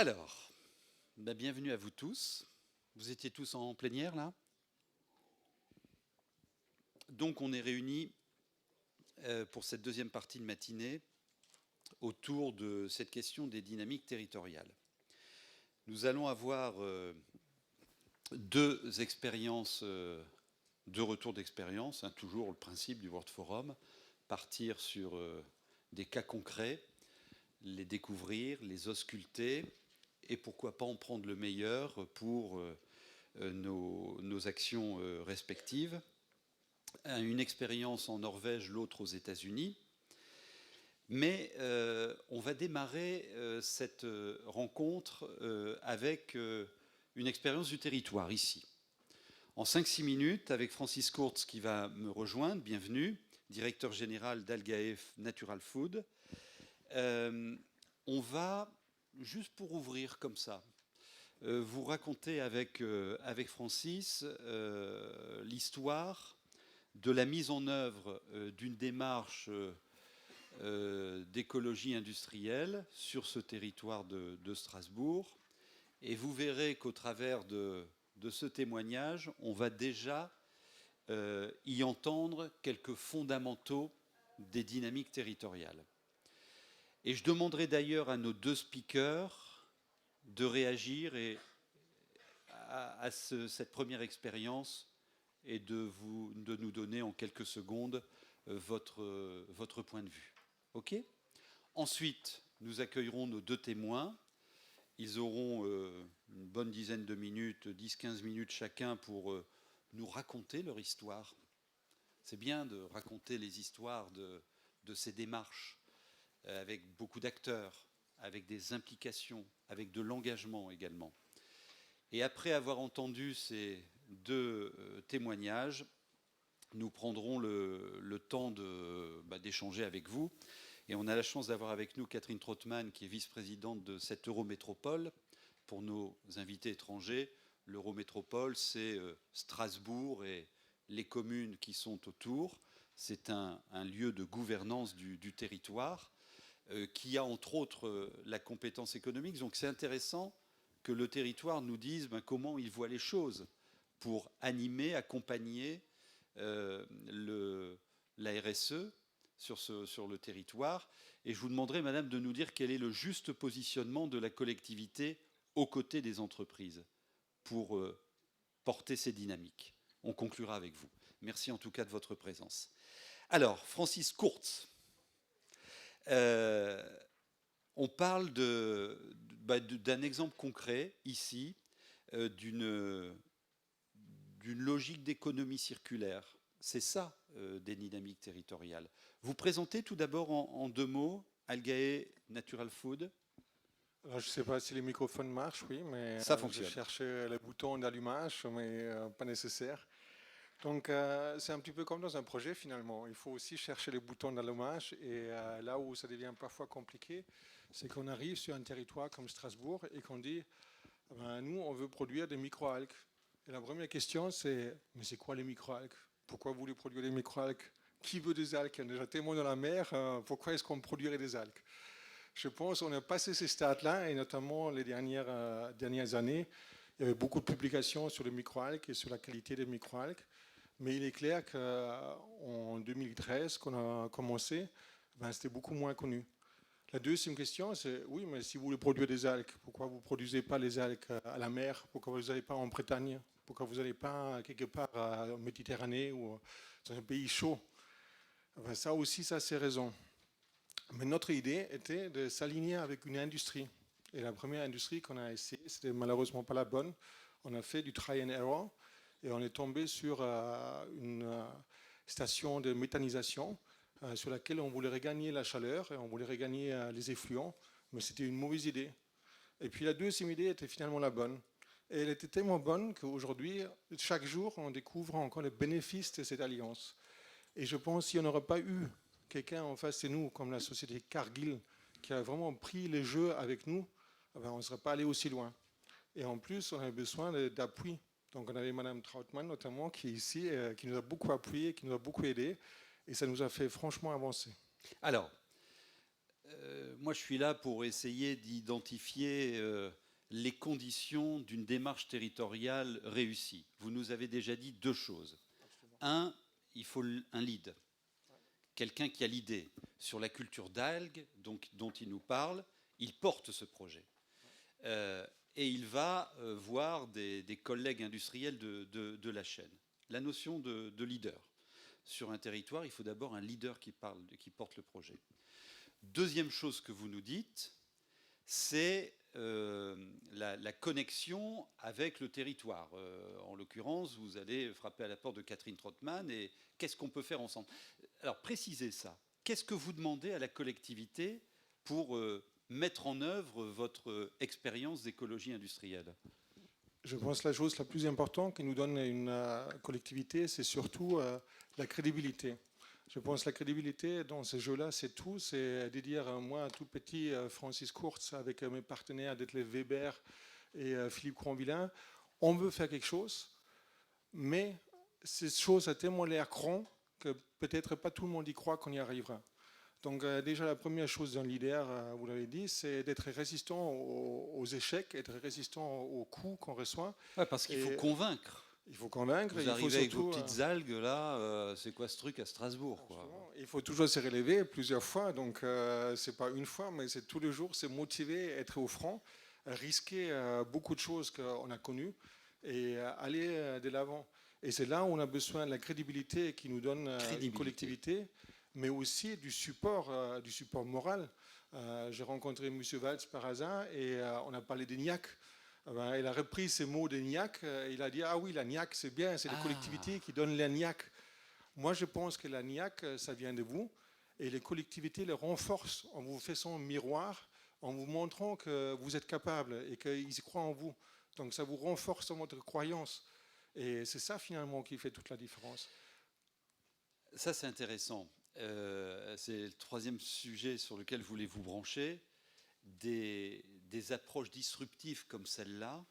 Alors, bienvenue à vous tous. Vous étiez tous en plénière là? Donc on est réunis pour cette deuxième partie de matinée autour de cette question des dynamiques territoriales. Nous allons avoir deux expériences, deux retours d'expérience, toujours le principe du World Forum, partir sur des cas concrets, les découvrir, les ausculter, et pourquoi pas en prendre le meilleur pour nos actions respectives. Une expérience en Norvège, l'autre aux États-Unis. Mais on va démarrer cette rencontre avec une expérience du territoire ici. En 5-6 minutes, avec Francis Courts qui va me rejoindre, bienvenue, directeur général d'Algae Natural Food. On va, juste pour ouvrir comme ça, vous raconter avec Francis l'histoire de la mise en œuvre d'une démarche d'écologie industrielle sur ce territoire de Strasbourg. Et vous verrez qu'au travers de ce témoignage, on va déjà y entendre quelques fondamentaux des dynamiques territoriales. Et je demanderai d'ailleurs à nos deux speakers de réagir à cette première expérience et de nous donner en quelques secondes votre point de vue. OK ? Ensuite, nous accueillerons nos deux témoins. Ils auront une bonne dizaine de minutes, 10-15 minutes chacun pour nous raconter leur histoire. C'est bien de raconter les histoires de ces démarches avec beaucoup d'acteurs, avec des implications, avec de l'engagement également. Et après avoir entendu ces deux témoignages, nous prendrons le temps d'échanger avec vous. Et on a la chance d'avoir avec nous Catherine Trottmann, qui est vice-présidente de cette Eurométropole. Pour nos invités étrangers, l'Eurométropole, c'est Strasbourg et les communes qui sont autour. C'est un lieu de gouvernance du territoire qui a entre autres la compétence économique. Donc c'est intéressant que le territoire nous dise comment il voit les choses pour animer, accompagner la RSE sur le territoire. Et je vous demanderai, madame, de nous dire quel est le juste positionnement de la collectivité aux côtés des entreprises pour porter ces dynamiques. On conclura avec vous. Merci en tout cas de votre présence. Alors, Francis Courts. On parle d'un exemple concret ici, d'une logique d'économie circulaire. C'est ça, des dynamiques territoriales. Vous présentez tout d'abord en deux mots Algae Natural Food. Alors, je ne sais pas si les microphones marchent, oui, mais Ça fonctionne. je cherchais le bouton d'allumage, mais pas nécessaire. Donc, c'est un petit peu comme dans un projet finalement. Il faut aussi chercher les boutons d'allumage. Et là où ça devient parfois compliqué, c'est qu'on arrive sur un territoire comme Strasbourg et qu'on dit nous, on veut produire des microalgues. Et la première question, c'est mais c'est quoi les microalgues? Pourquoi vous voulez produire des microalgues? Qui veut des algues? Il y a déjà tellement dans la mer. Pourquoi est-ce qu'on produirait des algues? Je pense qu'on a passé ces stades-là, et notamment les dernières années, il y avait beaucoup de publications sur les microalgues et sur la qualité des microalgues. Mais il est clair qu'en 2013, qu'on a commencé, c'était beaucoup moins connu. La deuxième question, c'est oui, mais si vous voulez produire des algues, pourquoi vous ne produisez pas les algues à la mer? Pourquoi vous n'allez pas en Bretagne? Pourquoi vous n'allez pas quelque part en Méditerranée ou dans un pays chaud? Ça aussi, ça c'est raison. Mais notre idée était de s'aligner avec une industrie. Et la première industrie qu'on a essayé, c'était malheureusement pas la bonne. On a fait du try and error et on est tombé sur une station de méthanisation sur laquelle on voulait regagner la chaleur et on voulait regagner les effluents, mais c'était une mauvaise idée. Et puis la deuxième idée était finalement la bonne. Et elle était tellement bonne qu'aujourd'hui, chaque jour, on découvre encore les bénéfices de cette alliance. Et je pense qu'il n'y en aurait pas eu quelqu'un en face de nous, comme la société Cargill, qui a vraiment pris les jeux avec nous, on ne serait pas allé aussi loin. Et en plus, on avait besoin d'appui. Donc on avait Madame Trautmann notamment, qui est ici, qui nous a beaucoup appuyé, qui nous a beaucoup aidé, et ça nous a fait franchement avancer. Alors, moi, je suis là pour essayer d'identifier les conditions d'une démarche territoriale réussie. Vous nous avez déjà dit deux choses. Un, il faut un lead, quelqu'un qui a l'idée sur la culture d'algues dont il nous parle. Il porte ce projet. Et il va voir des collègues industriels de la chaîne. La notion de leader. Sur un territoire, il faut d'abord un leader qui porte le projet. Deuxième chose que vous nous dites, c'est la connexion avec le territoire. En l'occurrence, vous allez frapper à la porte de Catherine Trottmann et qu'est-ce qu'on peut faire ensemble? Alors précisez ça. Qu'est-ce que vous demandez à la collectivité pour mettre en œuvre votre expérience d'écologie industrielle? Je pense que la chose la plus importante qui nous donne une collectivité, c'est surtout la crédibilité. Je pense que la crédibilité dans ce jeu-là, c'est tout. C'est de dire, moi, tout petit, Francis Kurz, avec mes partenaires Detlef Weber et Philippe Cronvillain, on veut faire quelque chose, mais cette chose a tellement l'air grand que peut-être pas tout le monde y croit qu'on y arrivera. Donc déjà, la première chose d'un leader, vous l'avez dit, c'est d'être résistant aux échecs, être résistant aux coups qu'on reçoit. Ouais, parce qu'il faut convaincre. Il faut convaincre. Vous arrivez avec vos petites algues, là, c'est quoi ce truc à Strasbourg, quoi. Il faut toujours se relever plusieurs fois, donc c'est pas une fois, mais c'est tous les jours, c'est motiver, être au front, risquer beaucoup de choses qu'on a connues et aller de l'avant. Et c'est là où on a besoin de la crédibilité qui nous donne une collectivité, mais aussi du support moral. J'ai rencontré M. Waltz par hasard et on a parlé des NIAC. Il a repris ces mots de NIAC. Il a dit, ah oui, la NIAC, c'est bien, c'est les collectivités qui donnent la NIAC. Moi, je pense que la NIAC, ça vient de vous. Et les collectivités le renforcent en vous faisant miroir, en vous montrant que vous êtes capable et qu'ils y croient en vous. Donc ça vous renforce dans votre croyance. Et c'est ça, finalement, qui fait toute la différence. Ça, c'est intéressant. C'est le troisième sujet sur lequel vous voulez vous brancher. Des approches disruptives comme celle-là,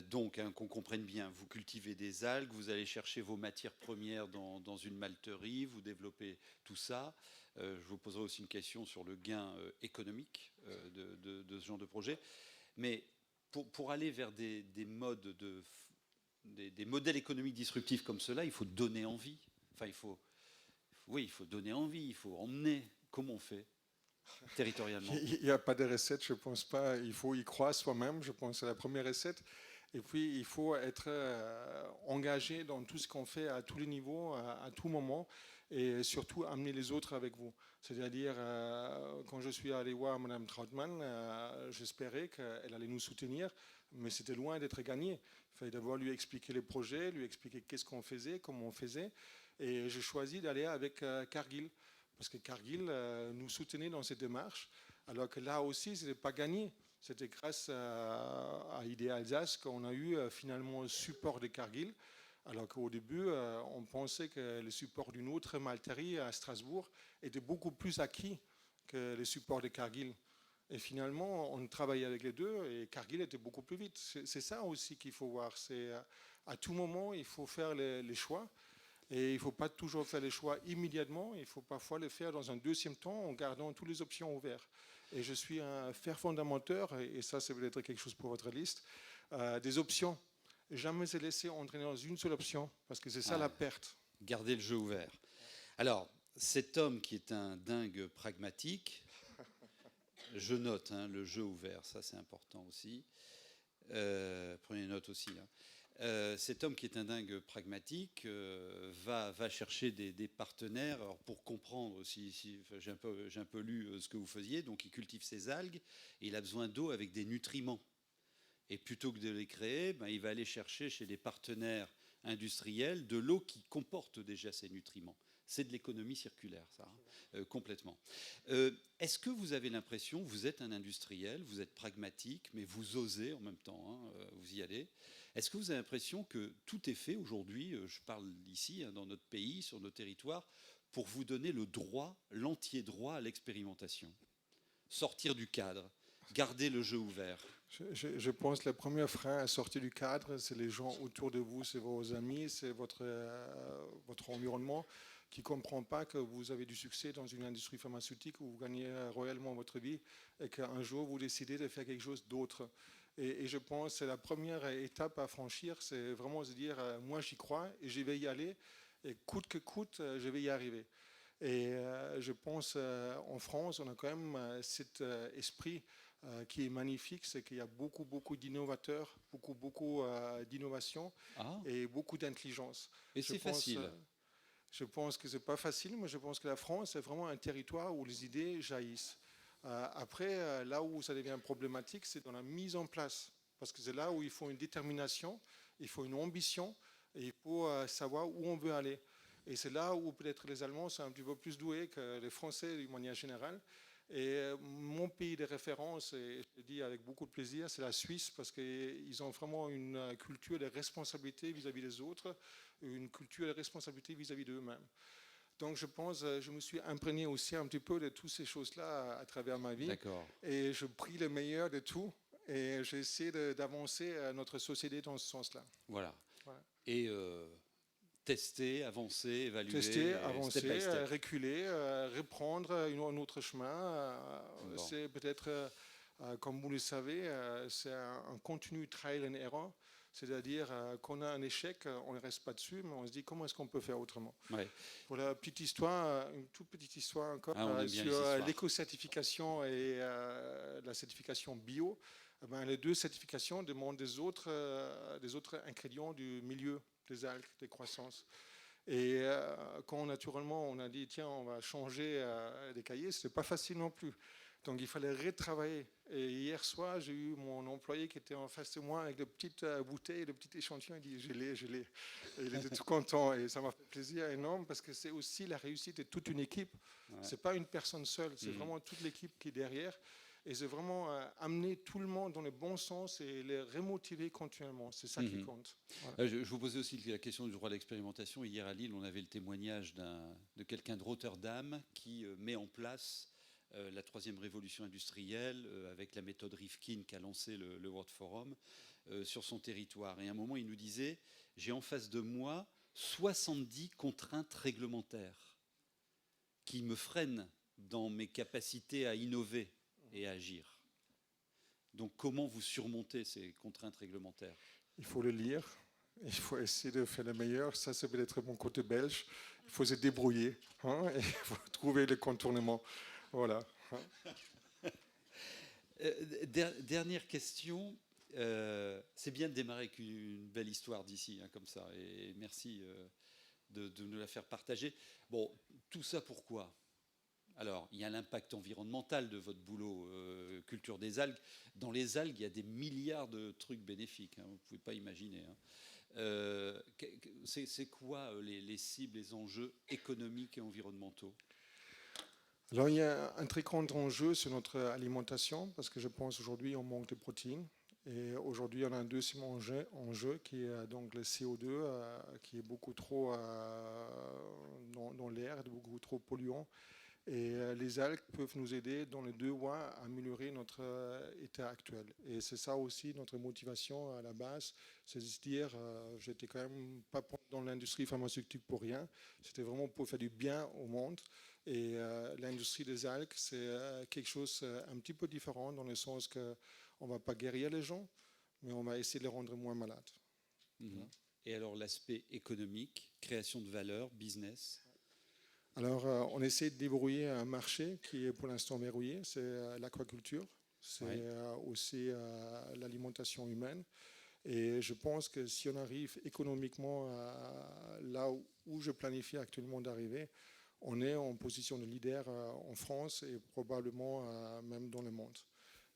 donc qu'on comprenne bien, vous cultivez des algues, vous allez chercher vos matières premières dans une malterie, vous développez tout ça. Je vous poserai aussi une question sur le gain économique de ce genre de projet. Mais pour aller vers des modèles économiques disruptifs comme cela, il faut donner envie. Enfin, il faut donner envie, il faut emmener. Comment on fait territorialement? Il n'y a pas de recette, je ne pense pas. Il faut y croire soi-même, je pense que c'est la première recette. Et puis, il faut être engagé dans tout ce qu'on fait à tous les niveaux, à tout moment, et surtout amener les autres avec vous. C'est-à-dire, quand je suis allé voir Mme Trautmann, j'espérais qu'elle allait nous soutenir, mais c'était loin d'être gagné. Il fallait d'abord lui expliquer les projets, lui expliquer qu'est-ce qu'on faisait, comment on faisait. Et j'ai choisi d'aller avec Cargill. Parce que Cargill nous soutenait dans cette démarche, alors que là aussi, ce n'était pas gagné. C'était grâce à Idée Alsace qu'on a eu finalement le support de Cargill, alors qu'au début, on pensait que le support d'une autre malterie à Strasbourg était beaucoup plus acquis que le support de Cargill. Et finalement, on travaillait avec les deux et Cargill était beaucoup plus vite. C'est ça aussi qu'il faut voir. C'est à tout moment, il faut faire les choix. Et il ne faut pas toujours faire les choix immédiatement, il faut parfois les faire dans un deuxième temps en gardant toutes les options ouvertes. Et je suis un fervent menteur, et ça c'est peut-être quelque chose pour votre liste, des options. Jamais se laisser entraîner dans une seule option, parce que c'est ça la perte. Garder le jeu ouvert. Alors, cet homme qui est un dingue pragmatique, je note le jeu ouvert, ça c'est important aussi. Prenez note aussi. Cet homme qui est un dingue pragmatique va chercher des partenaires. Alors pour comprendre, j'ai un peu lu ce que vous faisiez, donc il cultive ses algues et il a besoin d'eau avec des nutriments. Et plutôt que de les créer, il va aller chercher chez des partenaires industriels de l'eau qui comporte déjà ces nutriments. C'est de l'économie circulaire, ça, complètement. Est-ce que vous avez l'impression, vous êtes un industriel, vous êtes pragmatique, mais vous osez en même temps, vous y allez. Est-ce que vous avez l'impression que tout est fait aujourd'hui, je parle ici, dans notre pays, sur nos territoires, pour vous donner le droit, l'entier droit à l'expérimentation? Sortir du cadre, garder le jeu ouvert. Je pense que le premier frein à sortir du cadre, c'est les gens autour de vous, c'est vos amis, c'est votre environnement. qui ne comprend pas que vous avez du succès dans une industrie pharmaceutique où vous gagnez réellement votre vie et qu'un jour vous décidez de faire quelque chose d'autre. Et je pense que c'est la première étape à franchir, c'est vraiment se dire, moi j'y crois et je vais y aller, et coûte que coûte, je vais y arriver. Et je pense en France, on a quand même cet esprit qui est magnifique, c'est qu'il y a beaucoup d'innovateurs, beaucoup d'innovation et beaucoup d'intelligence. Et c'est facile. Je pense que ce n'est pas facile, mais je pense que la France est vraiment un territoire où les idées jaillissent. Après, là où ça devient problématique, c'est dans la mise en place. Parce que c'est là où il faut une détermination, il faut une ambition, et il faut savoir où on veut aller. Et c'est là où peut-être les Allemands sont un petit peu plus doués que les Français d'une manière générale. Et mon pays de référence, et je le dis avec beaucoup de plaisir, c'est la Suisse, parce qu'ils ont vraiment une culture de responsabilité vis-à-vis des autres, une culture de responsabilité vis-à-vis d'eux-mêmes. Donc je pense, je me suis imprégné aussi un petit peu de toutes ces choses-là à travers ma vie. D'accord. Et je prie le meilleur de tout. Et j'essaie d'avancer notre société dans ce sens-là. Voilà. Et tester, avancer, évaluer. Tester, avancer, step by step. Reculer, reprendre un autre chemin. Bon. C'est peut-être, comme vous le savez, c'est un continu trial and error. C'est-à-dire qu'on a un échec, on ne reste pas dessus, mais on se dit comment est-ce qu'on peut faire autrement. Ouais. Pour la petite histoire, une toute petite histoire encore sur l'éco-certification et la certification bio. Les deux certifications demandent des autres ingrédients du milieu des algues, des croissances. Et quand naturellement on a dit tiens on va changer les cahiers, ce n'était pas facile non plus. Donc il fallait retravailler. Et hier soir, j'ai eu mon employé qui était en face de moi avec de petites bouteilles, de petits échantillons. Il dit je l'ai. Et il était tout content. Et ça m'a fait plaisir énorme parce que c'est aussi la réussite de toute une équipe. Ouais. Ce n'est pas une personne seule, c'est vraiment toute l'équipe qui est derrière. Et c'est vraiment amener tout le monde dans le bon sens et les remotiver continuellement. C'est ça qui compte. Voilà. Je vous posais aussi la question du droit d'expérimentation. Hier à Lille, on avait le témoignage de quelqu'un de Rotterdam qui met en place la troisième révolution industrielle avec la méthode Rifkin qu'a lancé le World Forum sur son territoire. Et à un moment, il nous disait, j'ai en face de moi 70 contraintes réglementaires qui me freinent dans mes capacités à innover et à agir. Donc comment vous surmontez ces contraintes réglementaires? Il faut le lire, il faut essayer de faire le meilleur. Ça, c'est peut-être mon côté belge. Il faut se débrouiller, hein, et il faut trouver le contournement. Voilà. Dernière question. C'est bien de démarrer avec une belle histoire d'ici, hein, comme ça. Et merci de nous la faire partager. Bon, tout ça pourquoi? Alors, il y a l'impact environnemental de votre boulot, culture des algues. Dans les algues, il y a des milliards de trucs bénéfiques, hein, vous ne pouvez pas imaginer. Hein. C'est quoi les cibles, les enjeux économiques et environnementaux? Alors, il y a un très grand enjeu sur notre alimentation, parce que je pense aujourd'hui on manque de protéines. Et aujourd'hui, on a un deuxième enjeu qui est donc le CO2, qui est beaucoup trop dans l'air, beaucoup trop polluant. Et les algues peuvent nous aider dans les deux voies à améliorer notre état actuel. Et c'est ça aussi notre motivation à la base, c'est de se dire, j'étais quand même pas dans l'industrie pharmaceutique pour rien, c'était vraiment pour faire du bien au monde. Et l'industrie des algues, c'est quelque chose un petit peu différent dans le sens qu'on ne va pas guérir les gens, mais on va essayer de les rendre moins malades. Mmh. Et alors l'aspect économique, création de valeur, business? Alors, on essaie de débrouiller un marché qui est pour l'instant verrouillé, c'est l'aquaculture, c'est aussi l'alimentation humaine. Et je pense que si on arrive économiquement là où je planifie actuellement d'arriver, on est en position de leader en France et probablement même dans le monde.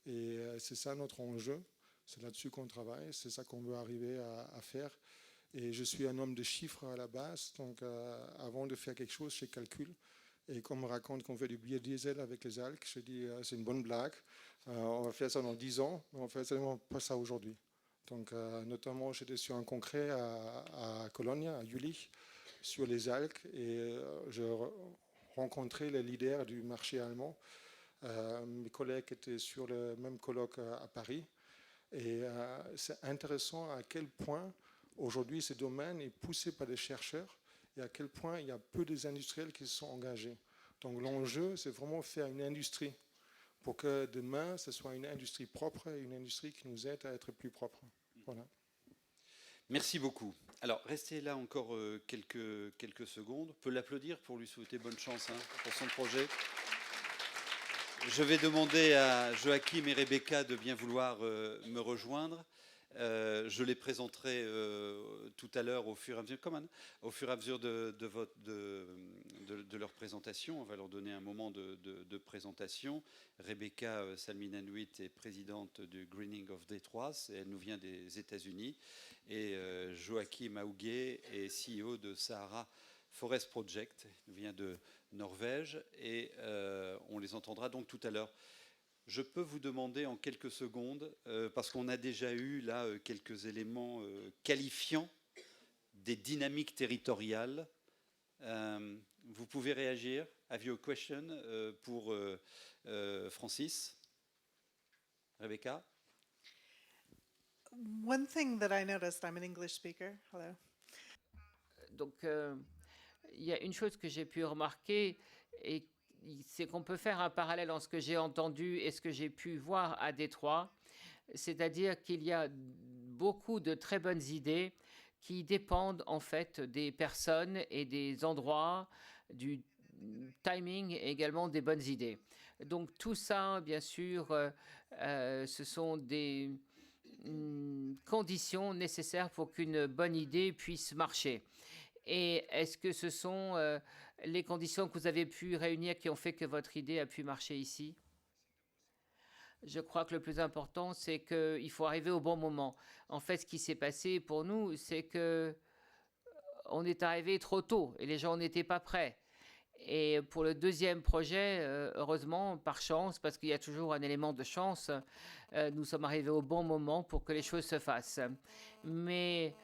Et c'est ça notre enjeu, c'est là-dessus qu'on travaille, c'est ça qu'on veut arriver à faire. Et je suis un homme de chiffres à la base, donc avant de faire quelque chose, je calcule. Et quand on me raconte qu'on fait du biodiesel avec les algues, je dis c'est une bonne blague, on va faire ça dans 10 ans, mais on ne fait absolument pas ça aujourd'hui. Donc notamment, j'étais sur un congrès à Cologne, à Jülich, sur les algues, et je rencontrais les leaders du marché allemand. Mes collègues étaient sur le même colloque à Paris. Et c'est intéressant à quel point aujourd'hui, ce domaine est poussé par des chercheurs et à quel point il y a peu d'industriels qui se sont engagés. Donc l'enjeu, c'est vraiment faire une industrie pour que demain, ce soit une industrie propre et une industrie qui nous aide à être plus propre. Voilà. Merci beaucoup. Alors, restez là encore quelques secondes. On peut l'applaudir pour lui souhaiter bonne chance pour son projet. Je vais demander à Joachim et Rebecca de bien vouloir me rejoindre. Je les présenterai tout à l'heure au fur et à mesure, au fur et à mesure de leur présentation. On va leur donner un moment de présentation. Rebecca Salminanouit est présidente du Greening of Détroit, elle nous vient des États-Unis. Et Joachim Aougué est CEO de Sahara Forest Project, il nous vient de Norvège, et on les entendra donc tout à l'heure. Je peux vous demander en quelques secondes, parce qu'on a déjà eu là quelques éléments qualifiants des dynamiques territoriales. Vous pouvez réagir. Have you a question pour Francis? Rebecca? One thing that I noticed, I'm an English speaker. Hello. Donc, il y a une chose que j'ai pu remarquer, et c'est qu'on peut faire un parallèle entre ce que j'ai entendu et ce que j'ai pu voir à Détroit, c'est-à-dire qu'il y a beaucoup de très bonnes idées qui dépendent en fait des personnes et des endroits, du timing et également des bonnes idées. Donc tout ça, bien sûr, ce sont des conditions nécessaires pour qu'une bonne idée puisse marcher. Et est-ce que ce sont les conditions que vous avez pu réunir qui ont fait que votre idée a pu marcher ici? Je crois que le plus important, c'est qu'il faut arriver au bon moment. En fait, ce qui s'est passé pour nous, c'est que on est arrivé trop tôt et les gens n'étaient pas prêts. Et pour le deuxième projet, heureusement, par chance, parce qu'il y a toujours un élément de chance, nous sommes arrivés au bon moment pour que les choses se fassent. Mais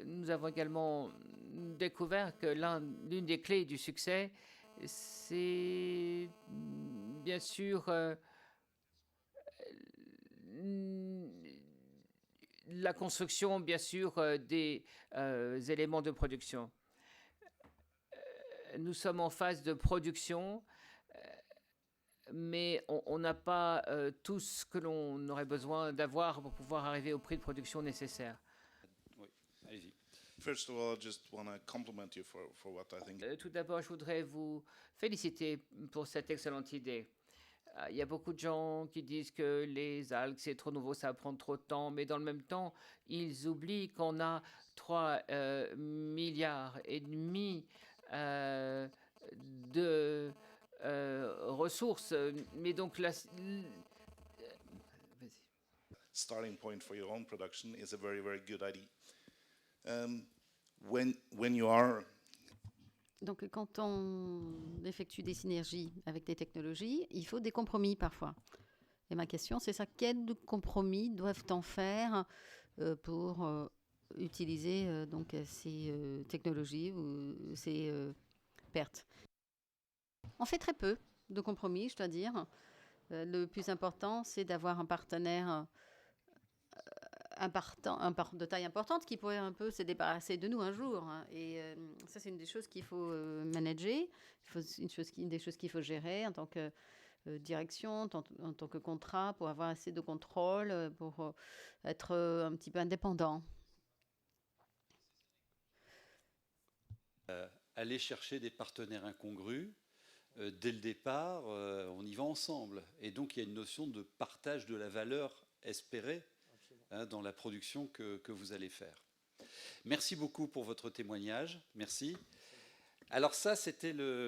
nous avons également découvert que l'une des clés du succès, c'est bien sûr la construction, bien sûr, des éléments de production. Nous sommes en phase de production, mais on n'a pas tout ce que l'on aurait besoin d'avoir pour pouvoir arriver au prix de production nécessaire. Oui, allez-y. First of all, I just want to compliment you for what I think. Tout d'abord, je voudrais vous féliciter pour cette excellente idée. Il y a beaucoup de gens qui disent que les algues, c'est trop nouveau, ça va prendre trop de temps, mais dans le même temps, ils oublient qu'on a 3,5 milliards de ressources. Mais donc, Starting point for your own production is a very, very good idea. When you are Donc, quand on effectue des synergies avec des technologies, il faut des compromis parfois. Et ma question, c'est ça. Quels compromis doivent-on faire pour utiliser donc ces technologies ou ces pertes? On fait très peu de compromis, je dois dire. Le plus important, c'est d'avoir un partenaire de taille importante qui pourrait un peu se débarrasser de nous un jour. Et ça, c'est une des choses qu'il faut manager, une des choses qu'il faut gérer en tant que direction, en tant que contrat, pour avoir assez de contrôle, pour être un petit peu indépendant. Aller chercher des partenaires incongrus. Dès le départ, on y va ensemble. Et donc, il y a une notion de partage de la valeur espérée dans la production que vous allez faire. Merci beaucoup pour votre témoignage. Merci. Alors ça, c'était le...